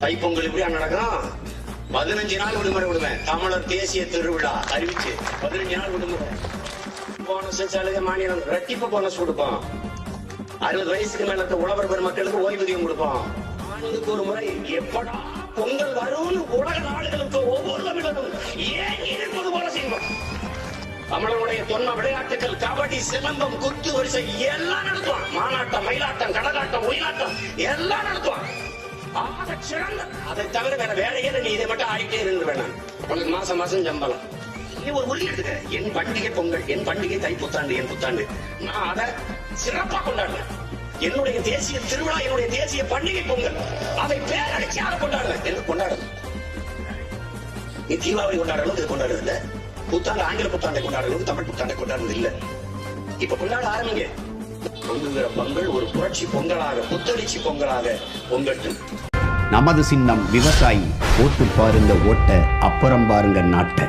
தைப்பொங்கல் இப்படியா நடக்கும்? 15 நாள் விடுமுறை விடுவேன். தமிழர் தேசிய திருவிழா அறிவிச்சு 15 நாள் விடுமுறை. போனஸ் சலுகை மாநிலம் ரெட்டிப்பு போனஸ் கொடுப்போம். 60 வயசுக்கு மேல இருக்க உழவர் பெருமக்களுக்கு ஓய்வூதியம் கொடுப்போம். ஆண்டுக்கு ஒரு முறை எப்படா பொங்கல் வரும்னு உலக நாடுகளுக்கு ஒவ்வொரு தமிழரும் ஏன் இருப்பது போல செய்வோம். தமிழனுடைய தொன்ம விளையாட்டுகள் கபடி, சிலம்பம், குத்து வரிசை எல்லாம் நடத்துவான். மாநாட்டம், மயிலாட்டம், கடலாட்டம், ஒயிலாட்டம் எல்லாம் நடத்துவான். அதை தவிர வேற வேலையே நீ இதை மட்டும் ஆகிட்டே இருந்து வேணாம். உனக்கு மாசம் மாசம் சம்பளம். நீ ஒரு உறுதி எடுத்துக்க. என் பண்டிகை பொங்கல், என் பண்டிகை தைப்புத்தாண்டு, என் புத்தாண்டு. நான் அதை சிறப்பா கொண்டாடுவேன். என்னுடைய தேசிய திருவிழா, என்னுடைய தேசிய பண்டிகை பொங்கல். அதை பேரடிச்சாக கொண்டாடுவேன். என்று கொண்டாடுது. நீ தீபாவளி கொண்டாடுறது கொண்டாடுறது இல்ல. புத்தாண்டு, ஆங்கில புத்தாண்டை கொண்டாடுறது, தமிழ் புத்தாண்டை கொண்டாடுறது இல்ல. இப்ப கொண்டாட ஆரம்பிங்க. பொங்குகிற பொங்கல் ஒரு புரட்சி பொங்கலாக, புத்தெழுச்சி பொங்கலாக பொங்கட்டும். நமது சின்னம் விவசாயி. ஓட்டு பாருங்க ஓட்ட, அப்புறம் பாருங்க நாட்டை.